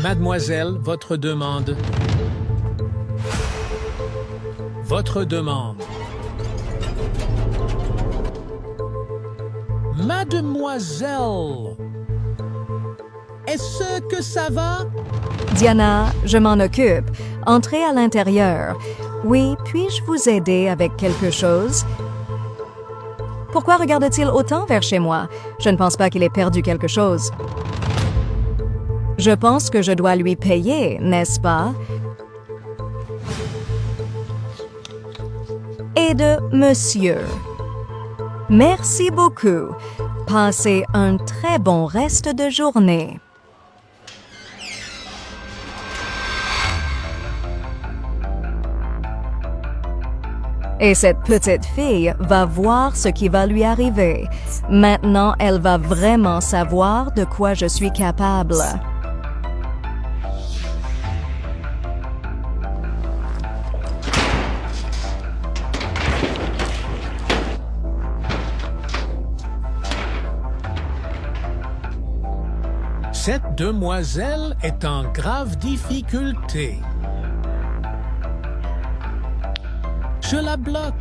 Mademoiselle, votre demande. Votre demande. Mademoiselle, est-ce que ça va? Diana, je m'en occupe. Entrez à l'intérieur. Oui, puis-je vous aider avec quelque chose? Pourquoi regarde-t-il autant vers chez moi? Je ne pense pas qu'il ait perdu quelque chose. Je pense que je dois lui payer, n'est-ce pas? Et de monsieur. Merci beaucoup. Passez un très bon reste de journée. Et cette petite fille va voir ce qui va lui arriver. Maintenant, elle va vraiment savoir de quoi je suis capable. Cette demoiselle est en grave difficulté. Je la bloque.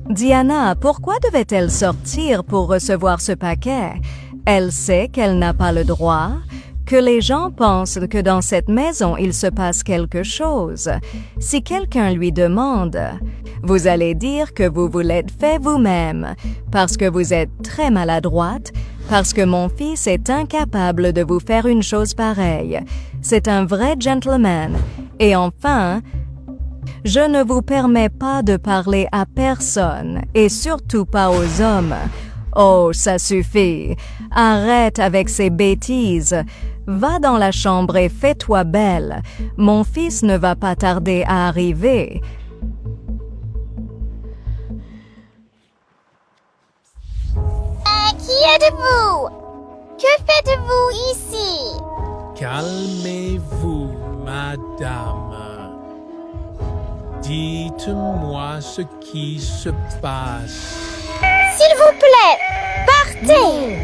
Diana, pourquoi devait-elle sortir pour recevoir ce paquet? Elle sait qu'elle n'a pas le droit, que les gens pensent que dans cette maison il se passe quelque chose. Si quelqu'un lui demande, vous allez dire que vous vous l'êtes fait vous-même, parce que vous êtes très maladroite, parce que mon fils est incapable de vous faire une chose pareille. C'est un vrai gentleman. Et enfin, je ne vous permets pas de parler à personne, et surtout pas aux hommes. Oh, ça suffit. Arrête avec ces bêtises. Va dans la chambre et fais-toi belle. Mon fils ne va pas tarder à arriver. Qui êtes-vous? Que faites-vous ici? Calmez-vous, madame. Dites-moi ce qui se passe. S'il vous plaît, partez!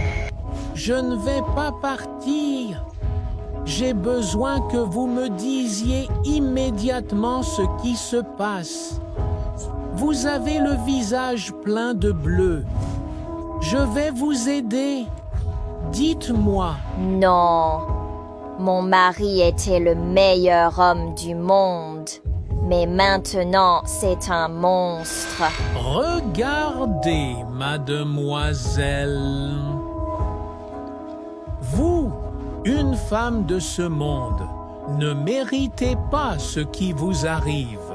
Je ne vais pas partir. J'ai besoin que vous me disiez immédiatement ce qui se passe. Vous avez le visage plein de bleu. Je vais vous aider. Dites-moi. Non, mon mari était le meilleur homme du monde. Mais maintenant, c'est un monstre. Regardez, mademoiselle. Vous, une femme de ce monde, ne méritez pas ce qui vous arrive.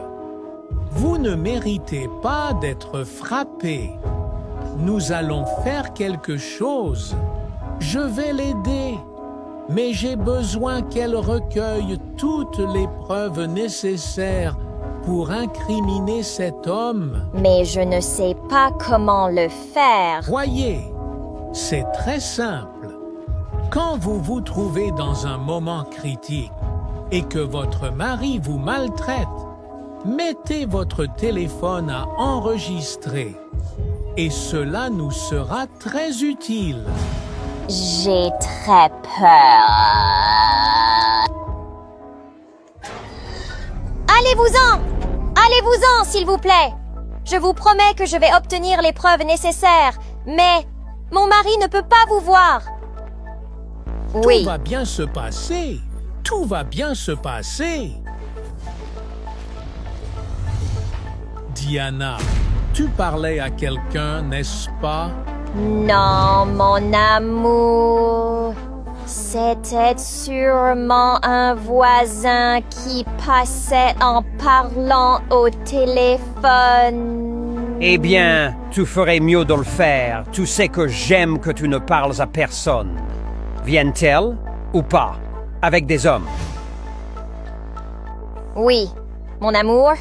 Vous ne méritez pas d'être frappée. Nous allons faire quelque chose. Je vais l'aider, mais j'ai besoin qu'elle recueille toutes les preuves nécessaires pour incriminer cet homme. Mais je ne sais pas comment le faire. Voyez, c'est très simple. Quand vous vous trouvez dans un moment critique et que votre mari vous maltraite, mettez votre téléphone à enregistrer et cela nous sera très utile. J'ai très peur. Allez-vous-en! Allez-vous-en, s'il vous plaît! Je vous promets que je vais obtenir les preuves nécessaires, mais mon mari ne peut pas vous voir. Oui. Tout va bien se passer. Tout va bien se passer. Diana, tu parlais à quelqu'un, n'est-ce pas? Non, mon amour. C'était sûrement un voisin qui passait en parlant au téléphone. Eh bien, tu ferais mieux de le faire. Tu sais que j'aime que tu ne parles à personne. Viennent-elles ou pas? Avec des hommes? Oui, mon amour,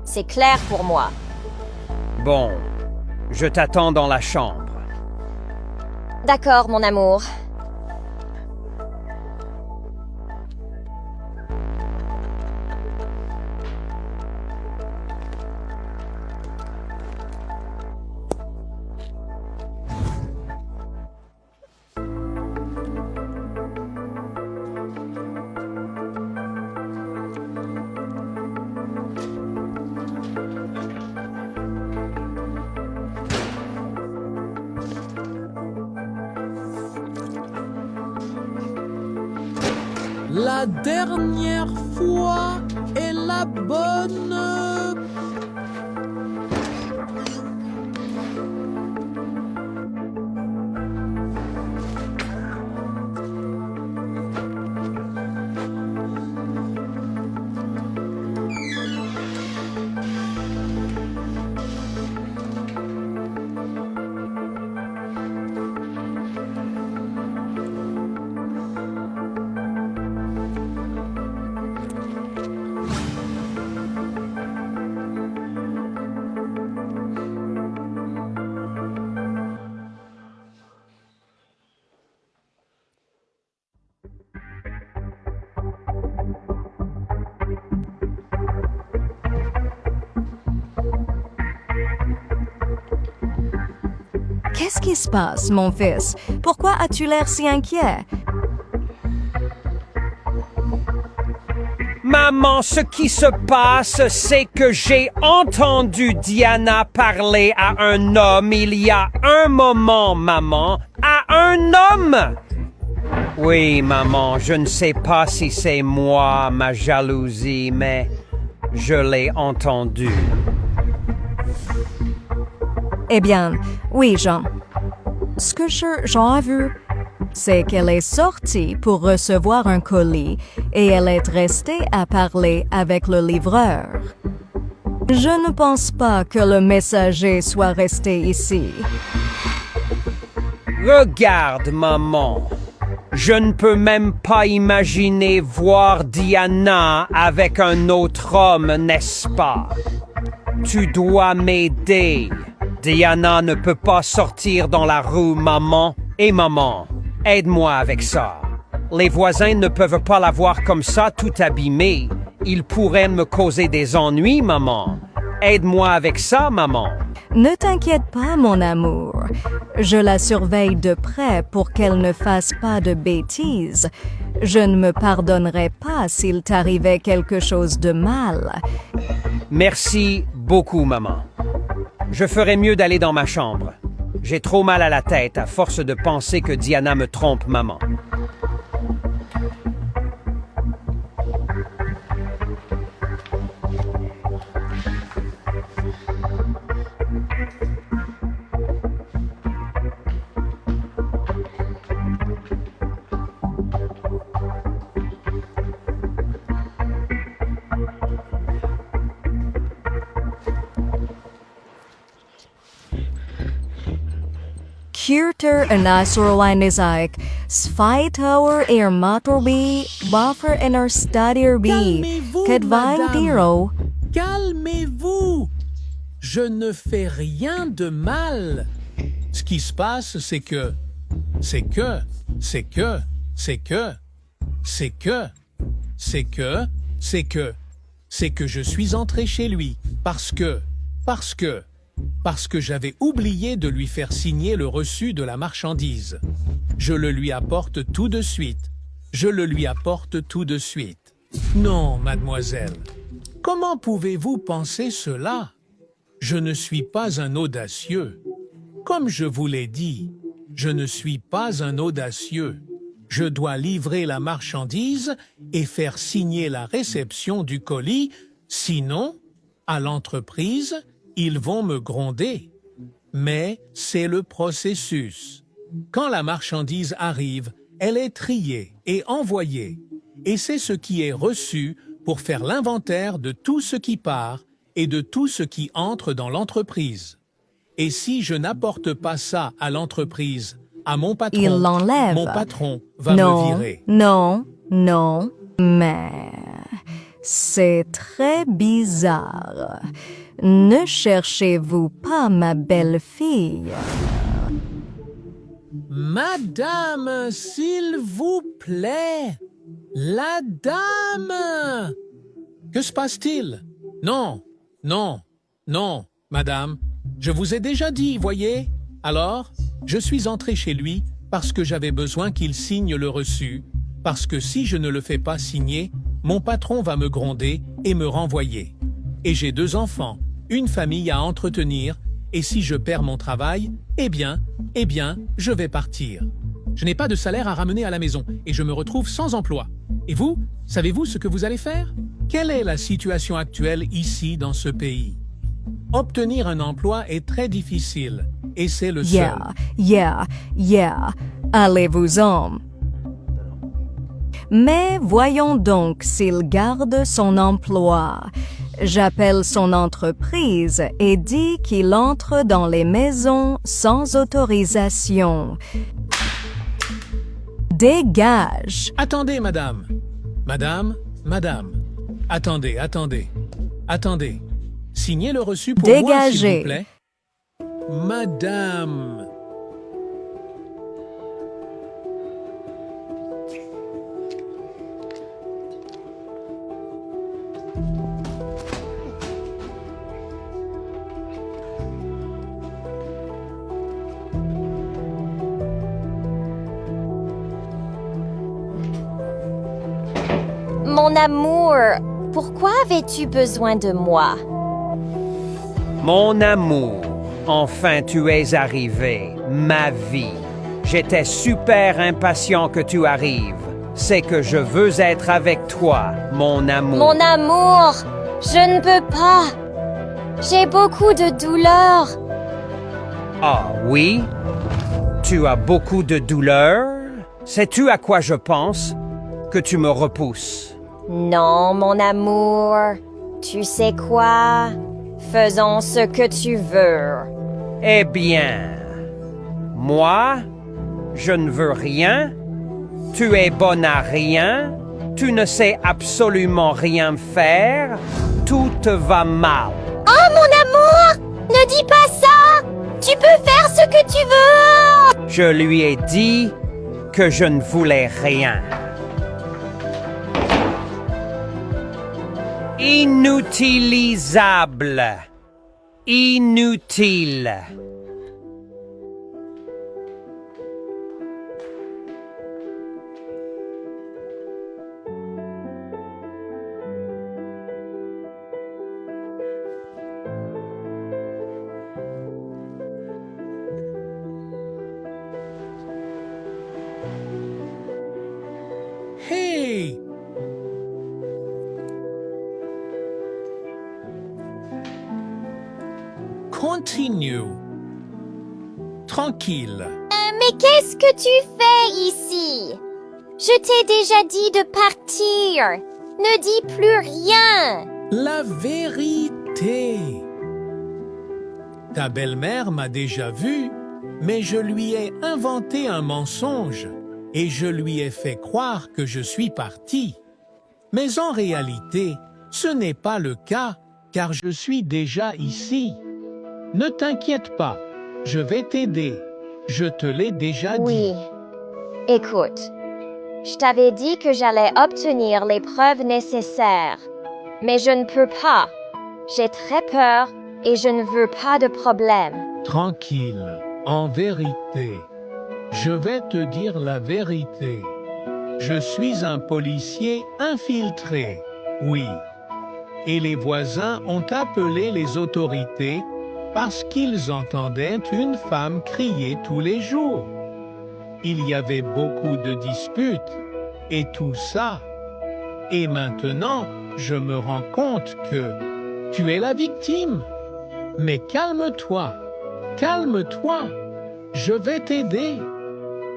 c'est clair pour moi. Bon, je t'attends dans la chambre. D'accord, mon amour. La dernière fois est la bonne. Qu'est-ce qui se passe, mon fils? Pourquoi as-tu l'air si inquiet? Maman, ce qui se passe, c'est que j'ai entendu Diana parler à un homme il y a un moment, maman. À un homme! Oui, maman, je ne sais pas si c'est moi, ma jalousie, mais je l'ai entendu. Eh bien, oui, Jean. Ce que Jean a vu, c'est qu'elle est sortie pour recevoir un colis et elle est restée à parler avec le livreur. Je ne pense pas que le messager soit resté ici. Regarde, maman. Je ne peux même pas imaginer voir Diana avec un autre homme, n'est-ce pas? Tu dois m'aider. Diana ne peut pas sortir dans la rue, maman. Et maman, aide-moi avec ça. Les voisins ne peuvent pas la voir comme ça, tout abîmée. Ils pourraient me causer des ennuis, maman. Aide-moi avec ça, maman. Ne t'inquiète pas, mon amour. Je la surveille de près pour qu'elle ne fasse pas de bêtises. Je ne me pardonnerai pas s'il t'arrivait quelque chose de mal. Merci beaucoup, maman. Je ferais mieux d'aller dans ma chambre. J'ai trop mal à la tête à force de penser que Diana me trompe, maman. Kierter en Asurline Isaac, Svaitower Motorby, Buffer en Stadier B, Calmez-vous, Kedvine madame. Diro. Calmez-vous. Je ne fais rien de mal. Ce qui se passe, c'est que je suis entré chez lui parce que j'avais oublié de lui faire signer le reçu de la marchandise. Je le lui apporte tout de suite. Non, mademoiselle. Comment pouvez-vous penser cela? Je ne suis pas un audacieux. Comme je vous l'ai dit, je ne suis pas un audacieux. Je dois livrer la marchandise et faire signer la réception du colis, sinon, à l'entreprise, ils vont me gronder. Mais c'est le processus. Quand la marchandise arrive, elle est triée et envoyée. Et c'est ce qui est reçu pour faire l'inventaire de tout ce qui part et de tout ce qui entre dans l'entreprise. Et si je n'apporte pas ça à l'entreprise, à mon patron, Il l'enlève. mon patron va Non, me virer. non, mais c'est très bizarre. Ne cherchez-vous pas ma belle-fille? Madame, s'il vous plaît, la dame! Que se passe-t-il? Non, madame, je vous ai déjà dit, voyez? Alors, je suis entré chez lui parce que j'avais besoin qu'il signe le reçu, parce que si je ne le fais pas signer, mon patron va me gronder et me renvoyer. Et j'ai 2 enfants, une famille à entretenir, et si je perds mon travail, eh bien, je vais partir. Je n'ai pas de salaire à ramener à la maison et je me retrouve sans emploi. Et vous, savez-vous ce que vous allez faire? Quelle est la situation actuelle ici dans ce pays? Obtenir un emploi est très difficile et c'est le seul. Yeah. Allez-vous-en. Mais voyons donc s'il garde son emploi. J'appelle son entreprise et dis qu'il entre dans les maisons sans autorisation. Dégage! Attendez, madame. Madame. Attendez. Signez le reçu pour moi, s'il Dégagez. vous plaît. Madame. Mon amour, pourquoi avais-tu besoin de moi? Mon amour, enfin tu es arrivé, ma vie. J'étais super impatient que tu arrives. C'est que je veux être avec toi, mon amour. Mon amour, je ne peux pas. J'ai beaucoup de douleur. Ah oui? Tu as beaucoup de douleur? Sais-tu à quoi je pense? Que tu me repousses. Non, mon amour. Tu sais quoi? Faisons ce que tu veux. Eh bien, moi, je ne veux rien. Tu es bonne à rien. Tu ne sais absolument rien faire. Tout te va mal. Oh, mon amour! Ne dis pas ça! Tu peux faire ce que tu veux! Je lui ai dit que je ne voulais rien. Inutilisable. Inutile. Hey! Continue. Tranquille. Mais qu'est-ce que tu fais ici? Je t'ai déjà dit de partir. Ne dis plus rien. La vérité. Ta belle-mère m'a déjà vu, mais je lui ai inventé un mensonge et je lui ai fait croire que je suis parti. Mais en réalité, ce n'est pas le cas, car je suis déjà ici. Ne t'inquiète pas, je vais t'aider. Je te l'ai déjà dit. Oui. Écoute, je t'avais dit que j'allais obtenir les preuves nécessaires. Mais je ne peux pas. J'ai très peur et je ne veux pas de problème. Tranquille, en vérité. Je vais te dire la vérité. Je suis un policier infiltré, oui. Et les voisins ont appelé les autorités parce qu'ils entendaient une femme crier tous les jours. Il y avait beaucoup de disputes et tout ça. Et maintenant, je me rends compte que tu es la victime. Mais calme-toi, calme-toi. Je vais t'aider.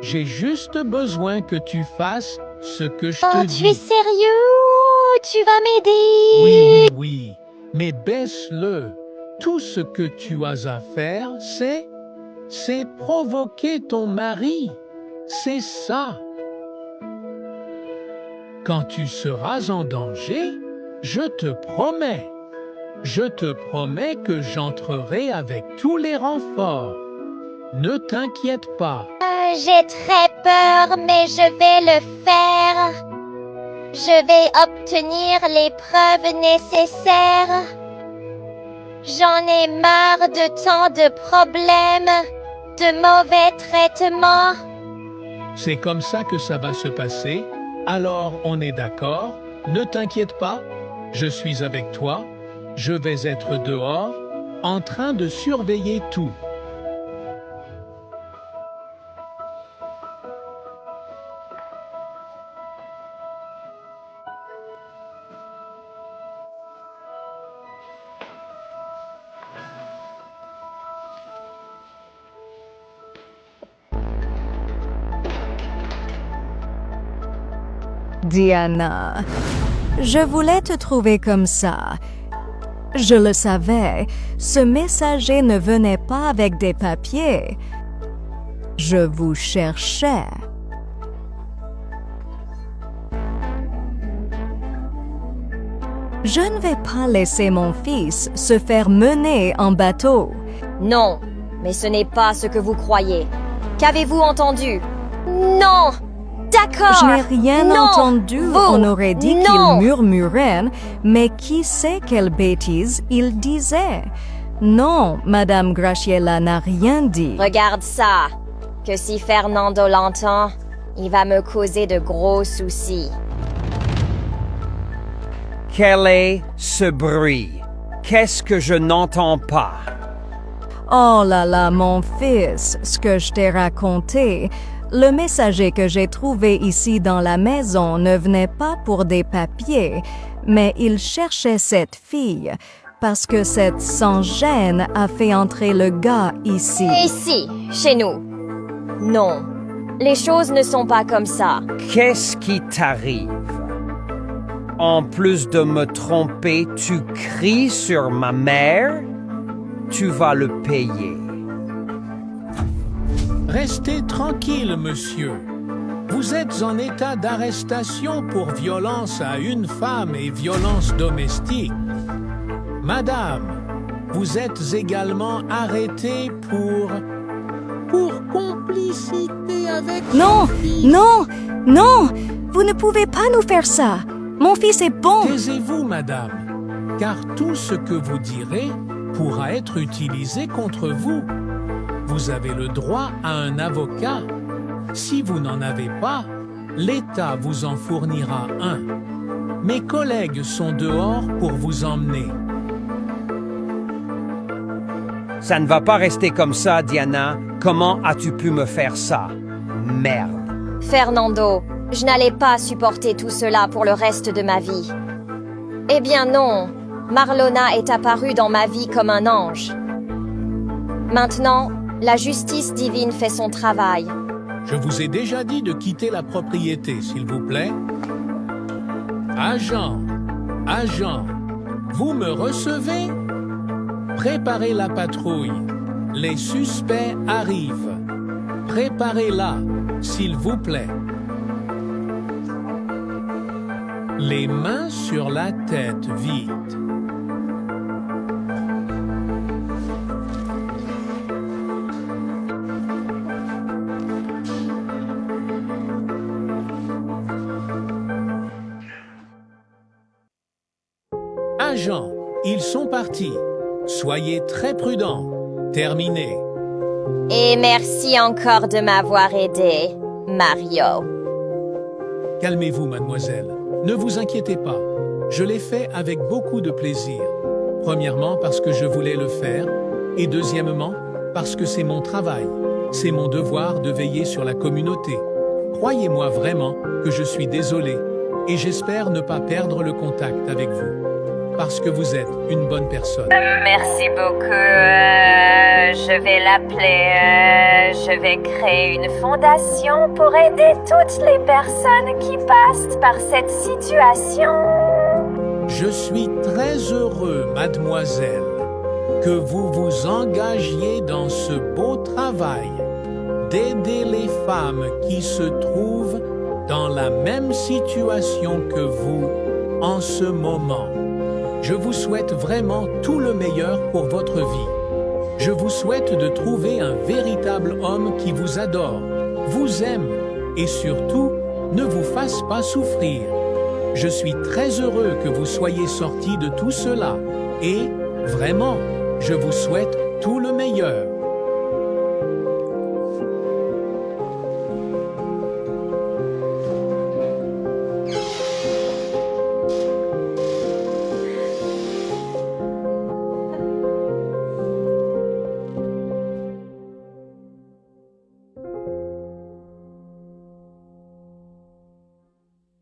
J'ai juste besoin que tu fasses ce que je te Oh, dis. tu es sérieux? Tu vas m'aider? Oui, mais baisse-le. Tout ce que tu as à faire, c'est provoquer ton mari. C'est ça. Quand tu seras en danger, je te promets que j'entrerai avec tous les renforts. Ne t'inquiète pas. J'ai très peur, mais je vais le faire. Je vais obtenir les preuves nécessaires. J'en ai marre de tant de problèmes, de mauvais traitements. C'est comme ça que ça va se passer. Alors, on est d'accord? Ne t'inquiète pas. Je suis avec toi. Je vais être dehors, en train de surveiller tout. Diana. Je voulais te trouver comme ça. Je le savais, ce messager ne venait pas avec des papiers. Je vous cherchais. Je ne vais pas laisser mon fils se faire mener en bateau. Non, mais ce n'est pas ce que vous croyez. Qu'avez-vous entendu? Non! D'accord! Je n'ai rien Non! entendu. Vous! On aurait dit Non! qu'il murmurait, mais qui sait quelle bêtise il disait? Non, Madame Graciela n'a rien dit. Regarde ça. Que si Fernando l'entend, il va me causer de gros soucis. Quel est ce bruit? Qu'est-ce que je n'entends pas? Oh là là, mon fils, ce que je t'ai raconté. Le messager que j'ai trouvé ici dans la maison ne venait pas pour des papiers, mais il cherchait cette fille parce que cette sans-gêne a fait entrer le gars ici. Ici, chez nous. Non, les choses ne sont pas comme ça. Qu'est-ce qui t'arrive? En plus de me tromper, tu cries sur ma mère? Tu vas le payer. Restez tranquille, monsieur. Vous êtes en état d'arrestation pour violence à une femme et violence domestique. Madame, vous êtes également arrêtée pour complicité avec... Non, son fils. non, non, vous ne pouvez pas nous faire ça. Mon fils est bon. Taisez-vous, madame, car tout ce que vous direz pourra être utilisé contre vous. Vous avez le droit à un avocat. Si vous n'en avez pas, l'État vous en fournira un. Mes collègues sont dehors pour vous emmener. Ça ne va pas rester comme ça, Diana. Comment as-tu pu me faire ça? Merde. Fernando, je n'allais pas supporter tout cela pour le reste de ma vie. Eh bien non, Marlona est apparue dans ma vie comme un ange. Maintenant, la justice divine fait son travail. Je vous ai déjà dit de quitter la propriété, s'il vous plaît. Agent, vous me recevez? Préparez la patrouille. Les suspects arrivent. Préparez-la, s'il vous plaît. Les mains sur la tête, vite. Agents, ils sont partis. Soyez très prudents. Terminé. Et merci encore de m'avoir aidé, Mario. Calmez-vous, mademoiselle. Ne vous inquiétez pas. Je l'ai fait avec beaucoup de plaisir. Premièrement, parce que je voulais le faire. Et deuxièmement, parce que c'est mon travail. C'est mon devoir de veiller sur la communauté. Croyez-moi vraiment que je suis désolé. Et j'espère ne pas perdre le contact avec vous. Parce que vous êtes une bonne personne. Merci beaucoup. Je vais l'appeler. Je vais créer une fondation pour aider toutes les personnes qui passent par cette situation. Je suis très heureux, mademoiselle, que vous vous engagiez dans ce beau travail d'aider les femmes qui se trouvent dans la même situation que vous en ce moment. Je vous souhaite vraiment tout le meilleur pour votre vie. Je vous souhaite de trouver un véritable homme qui vous adore, vous aime et surtout ne vous fasse pas souffrir. Je suis très heureux que vous soyez sortis de tout cela et, vraiment, je vous souhaite tout le meilleur.